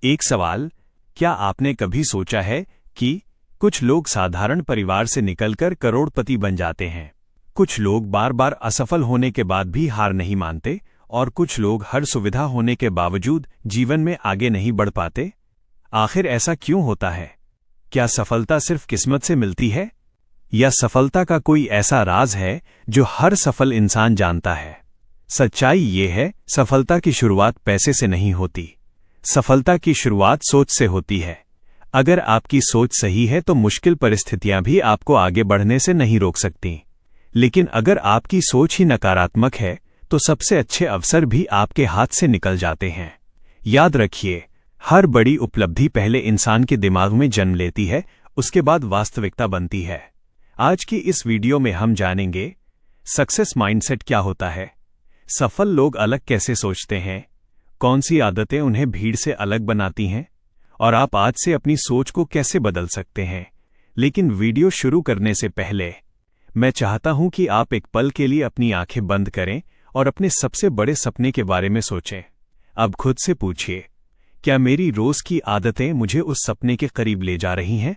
एक सवाल, क्या आपने कभी सोचा है कि कुछ लोग साधारण परिवार से निकलकर करोड़पति बन जाते हैं? कुछ लोग बार बार असफल होने के बाद भी हार नहीं मानते और कुछ लोग हर सुविधा होने के बावजूद जीवन में आगे नहीं बढ़ पाते। आखिर ऐसा क्यों होता है? क्या सफलता सिर्फ किस्मत से मिलती है या सफलता का कोई ऐसा राज है जो हर सफल इंसान जानता है? सच्चाई ये है, सफलता की शुरुआत पैसे से नहीं होती। सफलता की शुरुआत सोच से होती है। अगर आपकी सोच सही है तो मुश्किल परिस्थितियां भी आपको आगे बढ़ने से नहीं रोक सकती। लेकिन अगर आपकी सोच ही नकारात्मक है तो सबसे अच्छे अवसर भी आपके हाथ से निकल जाते हैं। याद रखिए, हर बड़ी उपलब्धि पहले इंसान के दिमाग में जन्म लेती है, उसके बाद वास्तविकता बनती है। आज की इस वीडियो में हम जानेंगे सक्सेस माइंडसेट क्या होता है, सफल लोग अलग कैसे सोचते हैं, कौन सी आदतें उन्हें भीड़ से अलग बनाती हैं और आप आज से अपनी सोच को कैसे बदल सकते हैं। लेकिन वीडियो शुरू करने से पहले मैं चाहता हूं कि आप एक पल के लिए अपनी आंखें बंद करें और अपने सबसे बड़े सपने के बारे में सोचें। अब खुद से पूछिए, क्या मेरी रोज की आदतें मुझे उस सपने के करीब ले जा रही हैं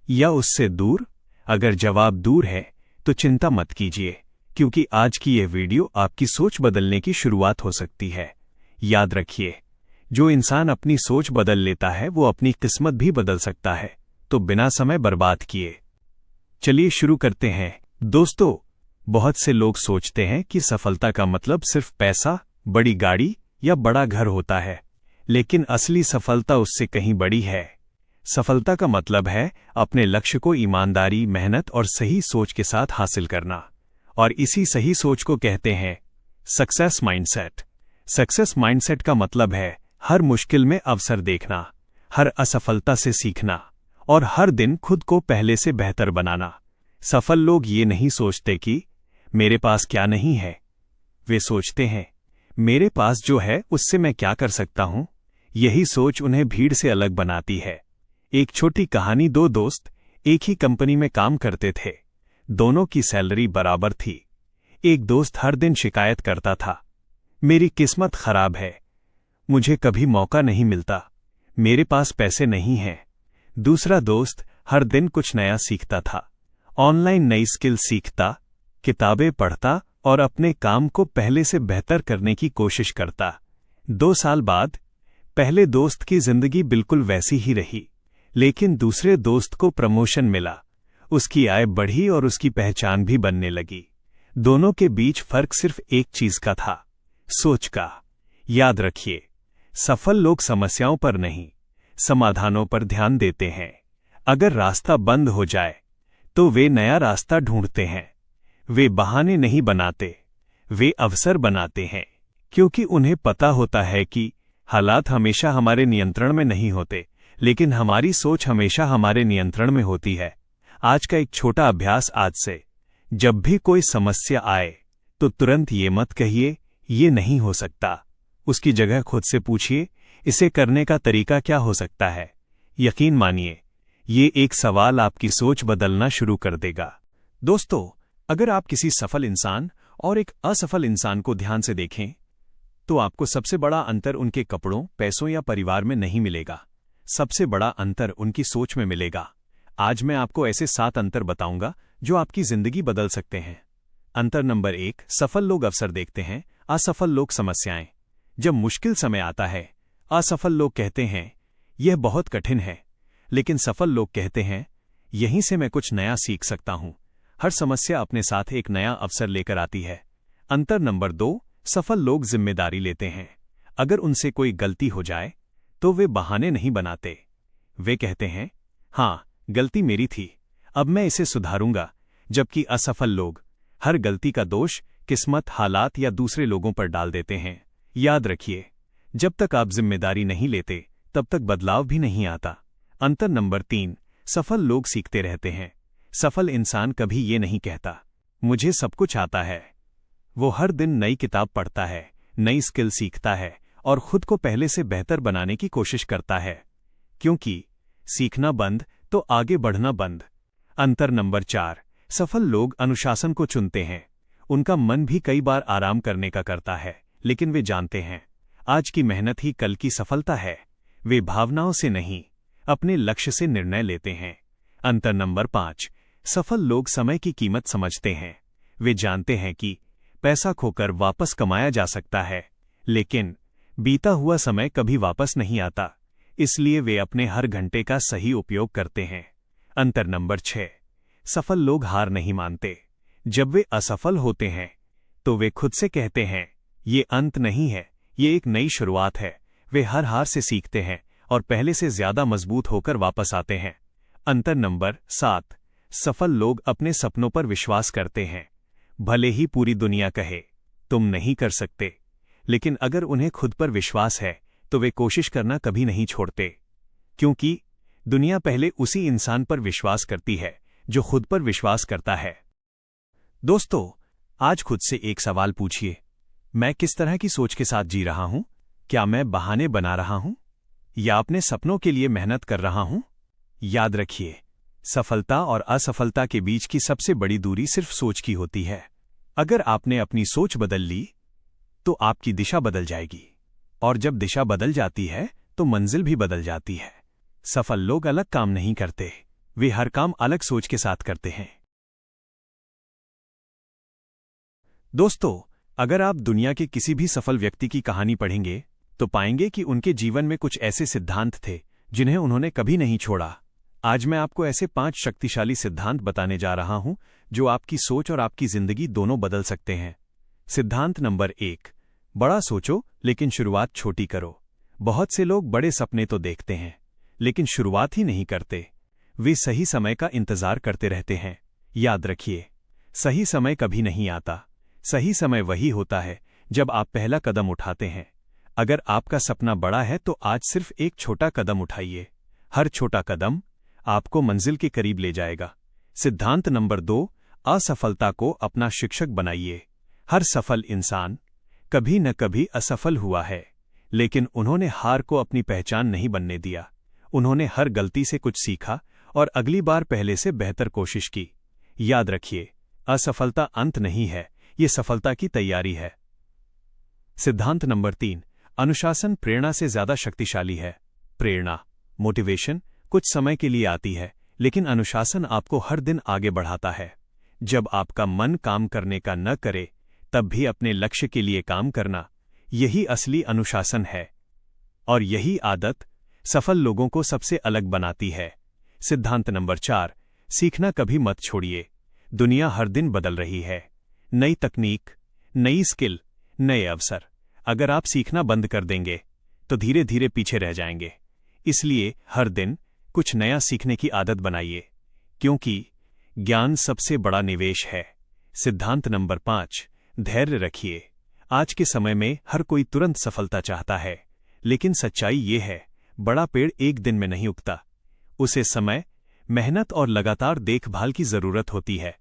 या उससे दूर? अगर जवाब दूर है तो चिंता मत कीजिए, क्योंकि आज की यह वीडियो आपकी सोच बदलने की शुरुआत हो सकती है। याद रखिए, जो इंसान अपनी सोच बदल लेता है वो अपनी किस्मत भी बदल सकता है। तो बिना समय बर्बाद किए चलिए शुरू करते हैं। दोस्तों, बहुत से लोग सोचते हैं कि सफलता का मतलब सिर्फ पैसा, बड़ी गाड़ी या बड़ा घर होता है, लेकिन असली सफलता उससे कहीं बड़ी है। सफलता का मतलब है अपने लक्ष्य को ईमानदारी, मेहनत और सही सोच के साथ हासिल करना, और इसी सही सोच को कहते हैं सक्सेस माइंडसेट। सक्सेस माइंडसेट का मतलब है हर मुश्किल में अवसर देखना, हर असफलता से सीखना और हर दिन खुद को पहले से बेहतर बनाना। सफल लोग ये नहीं सोचते कि मेरे पास क्या नहीं है, वे सोचते हैं मेरे पास जो है उससे मैं क्या कर सकता हूं। यही सोच उन्हें भीड़ से अलग बनाती है। एक छोटी कहानी, दो दोस्त एक ही कंपनी में काम करते थे। दोनों की सैलरी बराबर थी। एक दोस्त हर दिन शिकायत करता था, मेरी किस्मत खराब है, मुझे कभी मौका नहीं मिलता, मेरे पास पैसे नहीं हैं। दूसरा दोस्त हर दिन कुछ नया सीखता था, ऑनलाइन नई स्किल सीखता, किताबें पढ़ता और अपने काम को पहले से बेहतर करने की कोशिश करता। 2 साल बाद पहले दोस्त की जिंदगी बिल्कुल वैसी ही रही, लेकिन दूसरे दोस्त को प्रमोशन मिला, उसकी आय बढ़ी और उसकी पहचान भी बनने लगी। दोनों के बीच फर्क सिर्फ एक चीज का था, सोच का। याद रखिए, सफल लोग समस्याओं पर नहीं, समाधानों पर ध्यान देते हैं। अगर रास्ता बंद हो जाए तो वे नया रास्ता ढूंढते हैं। वे बहाने नहीं बनाते, वे अवसर बनाते हैं, क्योंकि उन्हें पता होता है कि हालात हमेशा हमारे नियंत्रण में नहीं होते, लेकिन हमारी सोच हमेशा हमारे नियंत्रण में होती है। आज का एक छोटा अभ्यास आज से, जब भी कोई समस्या आए तो तुरंत ये मत कहिए ये नहीं हो सकता। उसकी जगह खुद से पूछिए, इसे करने का तरीका क्या हो सकता है। यकीन मानिए, ये एक सवाल आपकी सोच बदलना शुरू कर देगा। दोस्तों, अगर आप किसी सफल इंसान और एक असफल इंसान को ध्यान से देखें तो आपको सबसे बड़ा अंतर उनके कपड़ों, पैसों या परिवार में नहीं मिलेगा। सबसे बड़ा अंतर उनकी सोच में मिलेगा। आज मैं आपको ऐसे 7 अंतर बताऊंगा जो आपकी जिंदगी बदल सकते हैं। अंतर नंबर 1, सफल लोग अवसर देखते हैं, असफल लोग समस्याएं। जब मुश्किल समय आता है, असफल लोग कहते हैं यह बहुत कठिन है, लेकिन सफल लोग कहते हैं यहीं से मैं कुछ नया सीख सकता हूं। हर समस्या अपने साथ एक नया अवसर लेकर आती है। अंतर नंबर 2, सफल लोग जिम्मेदारी लेते हैं। अगर उनसे कोई गलती हो जाए तो वे बहाने नहीं बनाते। वे कहते हैं हां, गलती मेरी थी, अब मैं इसे सुधारूंगा। जबकि असफल लोग हर गलती का दोष किस्मत, हालात या दूसरे लोगों पर डाल देते हैं। याद रखिए, जब तक आप जिम्मेदारी नहीं लेते तब तक बदलाव भी नहीं आता। अंतर नंबर 3, सफल लोग सीखते रहते हैं। सफल इंसान कभी ये नहीं कहता मुझे सब कुछ आता है। वो हर दिन नई किताब पढ़ता है, नई स्किल सीखता है और खुद को पहले से बेहतर बनाने की कोशिश करता है, क्योंकि सीखना बंद तो आगे बढ़ना बंद। अंतर नंबर 4, सफल लोग अनुशासन को चुनते हैं। उनका मन भी कई बार आराम करने का करता है, लेकिन वे जानते हैं आज की मेहनत ही कल की सफलता है। वे भावनाओं से नहीं, अपने लक्ष्य से निर्णय लेते हैं। अंतर नंबर 5, सफल लोग समय की कीमत समझते हैं। वे जानते हैं कि पैसा खोकर वापस कमाया जा सकता है, लेकिन बीता हुआ समय कभी वापस नहीं आता, इसलिए वे अपने हर घंटे का सही उपयोग करते हैं। अंतर नंबर 6, सफल लोग हार नहीं मानते। जब वे असफल होते हैं तो वे खुद से कहते हैं, ये अंत नहीं है, ये एक नई शुरुआत है। वे हर हार से सीखते हैं और पहले से ज्यादा मजबूत होकर वापस आते हैं। अंतर नंबर 7, सफल लोग अपने सपनों पर विश्वास करते हैं। भले ही पूरी दुनिया कहे तुम नहीं कर सकते, लेकिन अगर उन्हें खुद पर विश्वास है तो वे कोशिश करना कभी नहीं छोड़ते, क्योंकि दुनिया पहले उसी इंसान पर विश्वास करती है जो खुद पर विश्वास करता है। दोस्तों, आज खुद से एक सवाल पूछिए, मैं किस तरह की सोच के साथ जी रहा हूं? क्या मैं बहाने बना रहा हूं या अपने सपनों के लिए मेहनत कर रहा हूं? याद रखिए, सफलता और असफलता के बीच की सबसे बड़ी दूरी सिर्फ सोच की होती है। अगर आपने अपनी सोच बदल ली तो आपकी दिशा बदल जाएगी, और जब दिशा बदल जाती है तो मंजिल भी बदल जाती है। सफल लोग अलग काम नहीं करते, वे हर काम अलग सोच के साथ करते हैं। दोस्तों, अगर आप दुनिया के किसी भी सफल व्यक्ति की कहानी पढ़ेंगे तो पाएंगे कि उनके जीवन में कुछ ऐसे सिद्धांत थे जिन्हें उन्होंने कभी नहीं छोड़ा। आज मैं आपको ऐसे 5 शक्तिशाली सिद्धांत बताने जा रहा हूं जो आपकी सोच और आपकी जिंदगी दोनों बदल सकते हैं। सिद्धांत नंबर 1, बड़ा सोचो लेकिन शुरुआत छोटी करो। बहुत से लोग बड़े सपने तो देखते हैं, लेकिन शुरुआत ही नहीं करते। वे सही समय का इंतजार करते रहते हैं। याद रखिए, सही समय कभी नहीं आता। सही समय वही होता है जब आप पहला कदम उठाते हैं। अगर आपका सपना बड़ा है तो आज सिर्फ एक छोटा कदम उठाइए। हर छोटा कदम आपको मंजिल के करीब ले जाएगा। सिद्धांत नंबर 2, असफलता को अपना शिक्षक बनाइए। हर सफल इंसान कभी न कभी असफल हुआ है, लेकिन उन्होंने हार को अपनी पहचान नहीं बनने दिया। उन्होंने हर गलती से कुछ सीखा और अगली बार पहले से बेहतर कोशिश की। याद रखिए, असफलता अंत नहीं है, ये सफलता की तैयारी है। सिद्धांत नंबर 3, अनुशासन प्रेरणा से ज्यादा शक्तिशाली है। प्रेरणा, मोटिवेशन कुछ समय के लिए आती है, लेकिन अनुशासन आपको हर दिन आगे बढ़ाता है। जब आपका मन काम करने का न करे, तब भी अपने लक्ष्य के लिए काम करना, यही असली अनुशासन है। और यही आदत सफल लोगों को सबसे अलग बनाती है। सिद्धांत नंबर 4, सीखना कभी मत छोड़िए। दुनिया हर दिन बदल रही है। नई तकनीक, नई स्किल, नए अवसर। अगर आप सीखना बंद कर देंगे तो धीरे धीरे पीछे रह जाएंगे। इसलिए हर दिन कुछ नया सीखने की आदत बनाइए, क्योंकि ज्ञान सबसे बड़ा निवेश है। सिद्धांत नंबर 5, धैर्य रखिए। आज के समय में हर कोई तुरंत सफलता चाहता है, लेकिन सच्चाई ये है, बड़ा पेड़ एक दिन में नहीं उगता। उसे समय, मेहनत और लगातार देखभाल की जरूरत होती है।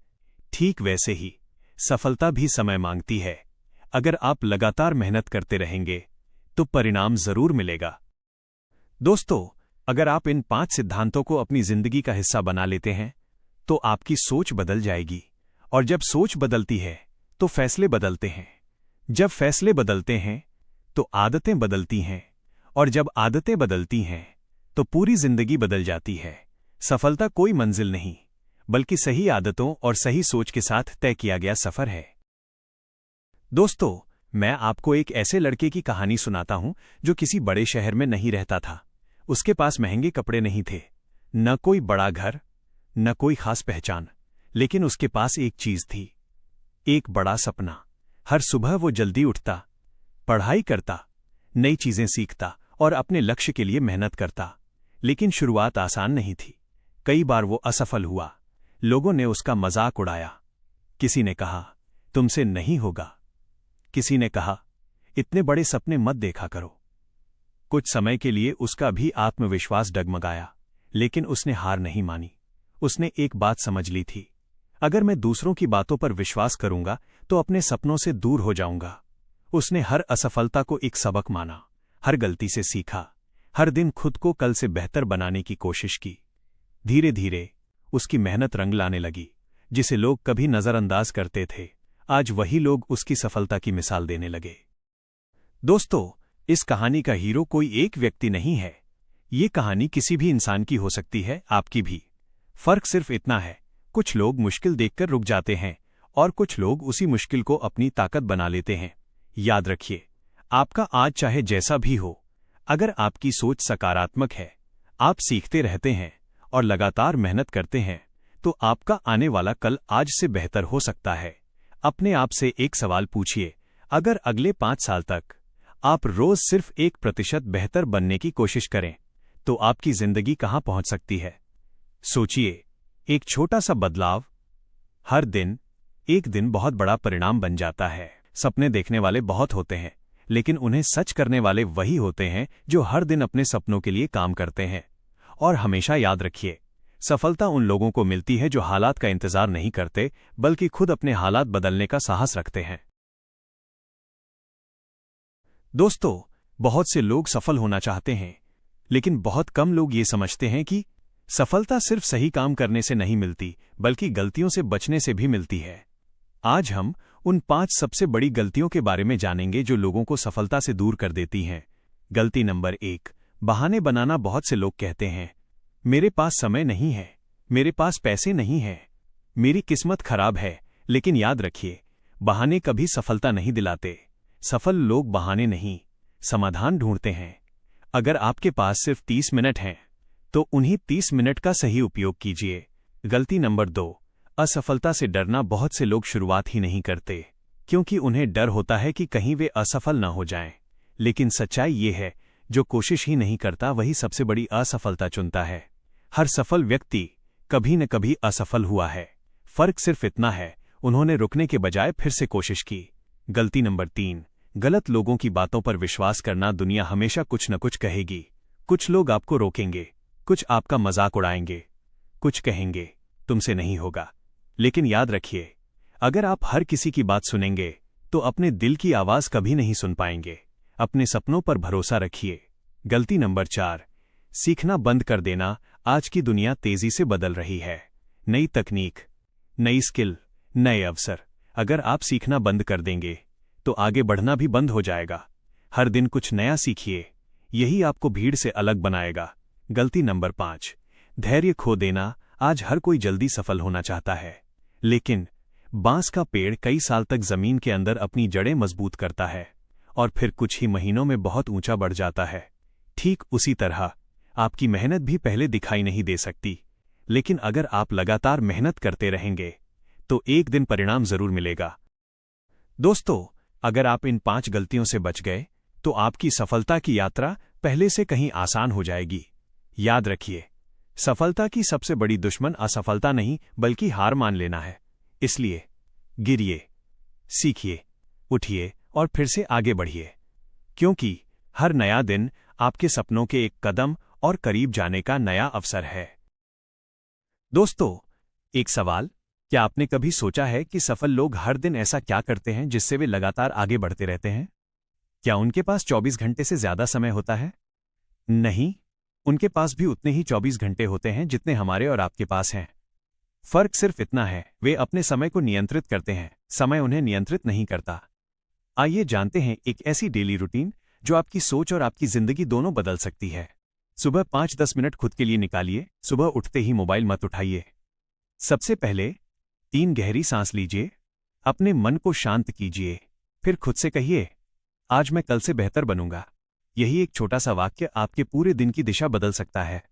ठीक वैसे ही सफलता भी समय मांगती है। अगर आप लगातार मेहनत करते रहेंगे तो परिणाम जरूर मिलेगा। दोस्तों, अगर आप इन 5 सिद्धांतों को अपनी जिंदगी का हिस्सा बना लेते हैं तो आपकी सोच बदल जाएगी, और जब सोच बदलती है तो फैसले बदलते हैं। जब फैसले बदलते हैं तो आदतें बदलती हैं, और जब आदतें बदलती हैं तो पूरी जिंदगी बदल जाती है। सफलता कोई मंजिल नहीं, बल्कि सही आदतों और सही सोच के साथ तय किया गया सफर है। दोस्तों, मैं आपको एक ऐसे लड़के की कहानी सुनाता हूं जो किसी बड़े शहर में नहीं रहता था। उसके पास महंगे कपड़े नहीं थे, न कोई बड़ा घर, न कोई खास पहचान, लेकिन उसके पास एक चीज थी, एक बड़ा सपना। हर सुबह वो जल्दी उठता, पढ़ाई करता, नई चीजें सीखता और अपने लक्ष्य के लिए मेहनत करता। लेकिन शुरुआत आसान नहीं थी। कई बार वो असफल हुआ। लोगों ने उसका मजाक उड़ाया। किसी ने कहा, तुमसे नहीं होगा। किसी ने कहा, इतने बड़े सपने मत देखा करो। कुछ समय के लिए उसका भी आत्मविश्वास डगमगाया, लेकिन उसने हार नहीं मानी। उसने एक बात समझ ली थी, अगर मैं दूसरों की बातों पर विश्वास करूंगा तो अपने सपनों से दूर हो जाऊंगा। उसने हर असफलता को एक सबक माना, हर गलती से सीखा, हर दिन खुद को कल से बेहतर बनाने की कोशिश की। धीरे धीरे उसकी मेहनत रंग लाने लगी। जिसे लोग कभी नजरअंदाज करते थे, आज वही लोग उसकी सफलता की मिसाल देने लगे। दोस्तों, इस कहानी का हीरो कोई एक व्यक्ति नहीं है, ये कहानी किसी भी इंसान की हो सकती है, आपकी भी। फर्क सिर्फ इतना है, कुछ लोग मुश्किल देखकर रुक जाते हैं और कुछ लोग उसी मुश्किल को अपनी ताकत बना लेते हैं। याद रखिए, आपका आज चाहे जैसा भी हो, अगर आपकी सोच सकारात्मक है, आप सीखते रहते हैं और लगातार मेहनत करते हैं, तो आपका आने वाला कल आज से बेहतर हो सकता है। अपने आप से एक सवाल पूछिए, अगर अगले 5 साल तक आप रोज सिर्फ 1% बेहतर बनने की कोशिश करें, तो आपकी जिंदगी कहां पहुंच सकती है? सोचिए, एक छोटा सा बदलाव हर दिन एक दिन बहुत बड़ा परिणाम बन जाता है। सपने देखने वाले बहुत होते हैं, लेकिन उन्हें सच करने वाले वही होते हैं जो हर दिन अपने सपनों के लिए काम करते हैं। और हमेशा याद रखिए, सफलता उन लोगों को मिलती है जो हालात का इंतजार नहीं करते, बल्कि खुद अपने हालात बदलने का साहस रखते हैं। दोस्तों, बहुत से लोग सफल होना चाहते हैं, लेकिन बहुत कम लोग ये समझते हैं कि सफलता सिर्फ सही काम करने से नहीं मिलती, बल्कि गलतियों से बचने से भी मिलती है। आज हम उन 5 सबसे बड़ी गलतियों के बारे में जानेंगे जो लोगों को सफलता से दूर कर देती हैं। गलती नंबर 1, बहाने बनाना। बहुत से लोग कहते हैं, मेरे पास समय नहीं है, मेरे पास पैसे नहीं हैं, मेरी किस्मत खराब है। लेकिन याद रखिए, बहाने कभी सफलता नहीं दिलाते। सफल लोग बहाने नहीं, समाधान ढूंढते हैं। अगर आपके पास सिर्फ 30 मिनट हैं, तो उन्हीं 30 मिनट का सही उपयोग कीजिए। गलती नंबर 2, असफलता से डरना। बहुत से लोग शुरुआत ही नहीं करते, क्योंकि उन्हें डर होता है कि कहीं वे असफल न हो जाएं। लेकिन सच्चाई ये है, जो कोशिश ही नहीं करता वही सबसे बड़ी असफलता चुनता है। हर सफल व्यक्ति कभी न कभी असफल हुआ है। फर्क सिर्फ इतना है, उन्होंने रुकने के बजाय फिर से कोशिश की। गलती नंबर 3, गलत लोगों की बातों पर विश्वास करना। दुनिया हमेशा कुछ न कुछ कहेगी। कुछ लोग आपको रोकेंगे, कुछ आपका मजाक उड़ाएंगे, कुछ कहेंगे तुमसे नहीं होगा। लेकिन याद रखिए, अगर आप हर किसी की बात सुनेंगे, तो अपने दिल की आवाज कभी नहीं सुन पाएंगे। अपने सपनों पर भरोसा रखिए। गलती नंबर 4, सीखना बंद कर देना। आज की दुनिया तेजी से बदल रही है। नई तकनीक, नई स्किल, नए अवसर। अगर आप सीखना बंद कर देंगे, तो आगे बढ़ना भी बंद हो जाएगा। हर दिन कुछ नया सीखिए, यही आपको भीड़ से अलग बनाएगा। गलती नंबर 5, धैर्य खो देना। आज हर कोई जल्दी सफल होना चाहता है, लेकिन बांस का पेड़ कई साल तक जमीन के अंदर अपनी जड़ें मजबूत करता है और फिर कुछ ही महीनों में बहुत ऊंचा बढ़ जाता है। ठीक उसी तरह आपकी मेहनत भी पहले दिखाई नहीं दे सकती, लेकिन अगर आप लगातार मेहनत करते रहेंगे, तो एक दिन परिणाम जरूर मिलेगा। दोस्तों, अगर आप इन 5 गलतियों से बच गए, तो आपकी सफलता की यात्रा पहले से कहीं आसान हो जाएगी। याद रखिए, सफलता की सबसे बड़ी दुश्मन असफलता नहीं, बल्कि हार मान लेना है। इसलिए गिरिए, सीखिए, उठिए और फिर से आगे बढ़िए, क्योंकि हर नया दिन आपके सपनों के एक कदम और करीब जाने का नया अवसर है। दोस्तों, एक सवाल, क्या आपने कभी सोचा है कि सफल लोग हर दिन ऐसा क्या करते हैं जिससे वे लगातार आगे बढ़ते रहते हैं? क्या उनके पास 24 घंटे से ज्यादा समय होता है? नहीं, उनके पास भी उतने ही 24 घंटे होते हैं जितने हमारे और आपके पास हैं। फर्क सिर्फ इतना है, वे अपने समय को नियंत्रित करते हैं, समय उन्हें नियंत्रित नहीं करता। आइए जानते हैं एक ऐसी डेली रूटीन जो आपकी सोच और आपकी जिंदगी दोनों बदल सकती है। सुबह 5-10 मिनट खुद के लिए निकालिए। सुबह उठते ही मोबाइल मत उठाइए। सबसे पहले 3 गहरी सांस लीजिए, अपने मन को शांत कीजिए, फिर खुद से कहिए, आज मैं कल से बेहतर बनूंगा। यही एक छोटा सा वाक्य आपके पूरे दिन की दिशा बदल सकता है।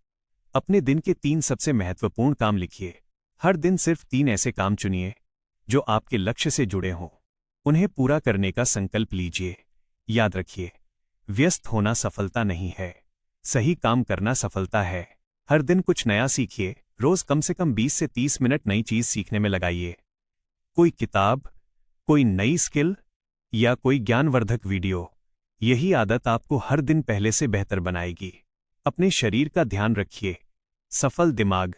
अपने दिन के 3 सबसे महत्वपूर्ण काम लिखिए। हर दिन सिर्फ 3 ऐसे काम चुनिए जो आपके लक्ष्य से जुड़े हों। उन्हें पूरा करने का संकल्प लीजिए। याद रखिए, व्यस्त होना सफलता नहीं है, सही काम करना सफलता है। हर दिन कुछ नया सीखिए। रोज कम से कम 20 से 30 मिनट नई चीज सीखने में लगाइए। कोई किताब, कोई नई स्किल या कोई ज्ञानवर्धक वीडियो। यही आदत आपको हर दिन पहले से बेहतर बनाएगी। अपने शरीर का ध्यान रखिए। सफल दिमाग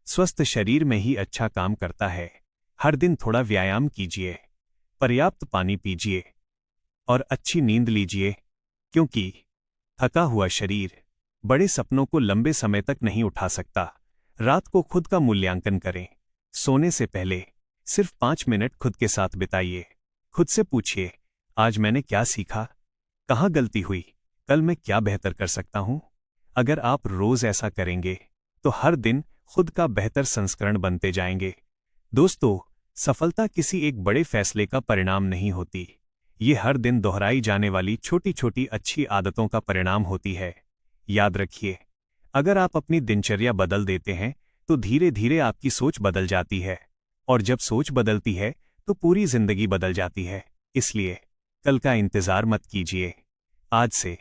स्वस्थ शरीर में ही अच्छा काम करता है। हर दिन थोड़ा व्यायाम कीजिए, पर्याप्त पानी पीजिए और अच्छी नींद लीजिए, क्योंकि थका हुआ शरीर बड़े सपनों को लंबे समय तक नहीं उठा सकता। रात को खुद का मूल्यांकन करें। सोने से पहले सिर्फ 5 मिनट खुद के साथ बिताइए। खुद से पूछिए, आज मैंने क्या सीखा, कहाँ गलती हुई, कल मैं क्या बेहतर कर सकता हूं। अगर आप रोज ऐसा करेंगे तो हर दिन खुद का बेहतर संस्करण बनते जाएंगे। दोस्तों, सफलता किसी एक बड़े फैसले का परिणाम नहीं होती। ये हर दिन दोहराई जाने वाली छोटी छोटी अच्छी आदतों का परिणाम होती है। याद रखिए, अगर आप अपनी दिनचर्या बदल देते हैं तो धीरे धीरे आपकी सोच बदल जाती है, और जब सोच बदलती है तो पूरी जिंदगी बदल जाती है। इसलिए कल का इंतजार मत कीजिए, आज से,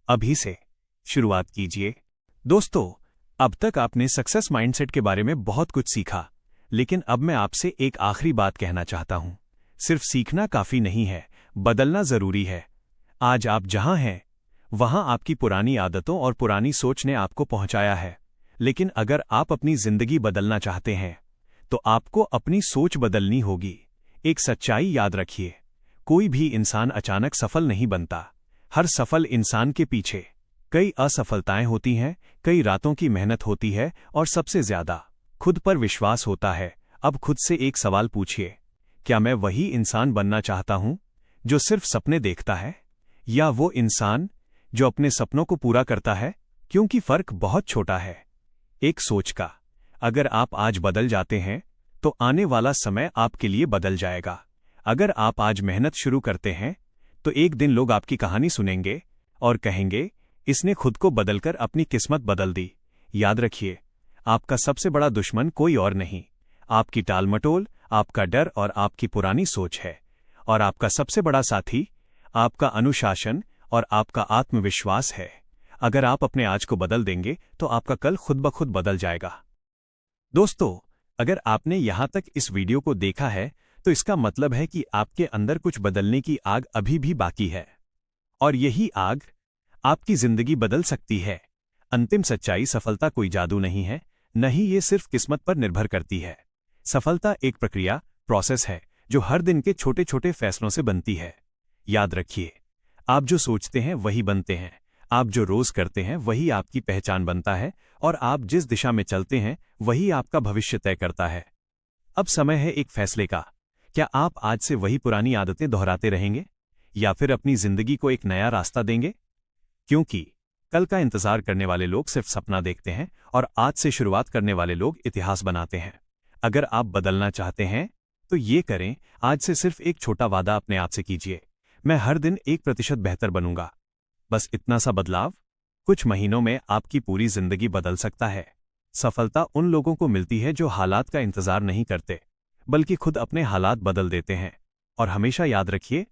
अभी से शुरुआत कीजिए। दोस्तों, अब तक आपने सक्सेस माइंडसेट के बारे में बहुत कुछ सीखा, लेकिन अब मैं आपसे एक आखिरी बात कहना चाहता हूं। सिर्फ सीखना काफी नहीं है, बदलना जरूरी है। आज आप जहां हैं वहां आपकी पुरानी आदतों और पुरानी सोच ने आपको पहुंचाया है, लेकिन अगर आप अपनी जिंदगी बदलना चाहते हैं तो आपको अपनी सोच बदलनी होगी। एक सच्चाई याद रखिए, कोई भी इंसान अचानक सफल नहीं बनता। हर सफल इंसान के पीछे कई असफलताएं होती हैं, कई रातों की मेहनत होती है, और सबसे ज्यादा खुद पर विश्वास होता है। अब खुद से एक सवाल पूछिए, क्या मैं वही इंसान बनना चाहता हूं जो सिर्फ सपने देखता है, या वो इंसान जो अपने सपनों को पूरा करता है? क्योंकि फर्क बहुत छोटा है, एक सोच का। अगर आप आज बदल जाते हैं तो आने वाला समय आपके लिए बदल जाएगा। अगर आप आज मेहनत शुरू करते हैं तो एक दिन लोग आपकी कहानी सुनेंगे और कहेंगे, इसने खुद को बदलकर अपनी किस्मत बदल दी। याद रखिए, आपका सबसे बड़ा दुश्मन कोई और नहीं, आपकी टालमटोल, आपका डर और आपकी पुरानी सोच है। और आपका सबसे बड़ा साथी आपका अनुशासन और आपका आत्मविश्वास है। अगर आप अपने आज को बदल देंगे तो आपका कल खुद ब खुद बदल जाएगा। दोस्तों, अगर आपने यहां तक इस वीडियो को देखा है तो इसका मतलब है कि आपके अंदर कुछ बदलने की आग अभी भी बाकी है, और यही आग आपकी जिंदगी बदल सकती है। अंतिम सच्चाई, सफलता कोई जादू नहीं है, नहीं, ये सिर्फ किस्मत पर निर्भर करती है। सफलता एक प्रक्रिया, प्रोसेस है जो हर दिन के छोटे छोटे फैसलों से बनती है। याद रखिए, आप जो सोचते हैं वही बनते हैं, आप जो रोज करते हैं वही आपकी पहचान बनता है, और आप जिस दिशा में चलते हैं वही आपका भविष्य तय करता है। अब समय है एक फैसले का। क्या आप आज से वही पुरानी आदतें दोहराते रहेंगे, या फिर अपनी जिंदगी को एक नया रास्ता देंगे? क्योंकि कल का इंतजार करने वाले लोग सिर्फ सपना देखते हैं, और आज से शुरुआत करने वाले लोग इतिहास बनाते हैं। अगर आप बदलना चाहते हैं तो ये करें, आज से सिर्फ एक छोटा वादा अपने आप से कीजिए, मैं हर दिन 1% बेहतर बनूंगा। बस इतना सा बदलाव कुछ महीनों में आपकी पूरी जिंदगी बदल सकता है। सफलता उन लोगों को मिलती है जो हालात का इंतजार नहीं करते, बल्कि खुद अपने हालात बदल देते हैं। और हमेशा याद रखिए,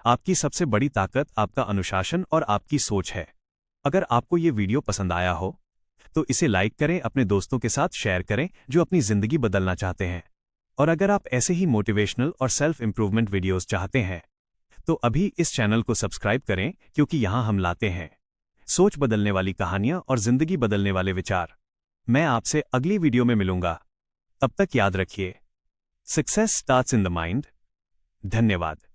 आपकी सबसे बड़ी ताकत आपका अनुशासन और आपकी सोच है। अगर आपको ये वीडियो पसंद आया हो तो इसे लाइक करें, अपने दोस्तों के साथ शेयर करें जो अपनी जिंदगी बदलना चाहते हैं। और अगर आप ऐसे ही मोटिवेशनल और सेल्फ इंप्रूवमेंट वीडियोस चाहते हैं तो अभी इस चैनल को सब्सक्राइब करें, क्योंकि यहां हम लाते हैं सोच बदलने वाली कहानियां और जिंदगी बदलने वाले विचार। मैं आपसे अगली वीडियो में मिलूंगा। तब तक याद रखिए, success starts in the mind. धन्यवाद।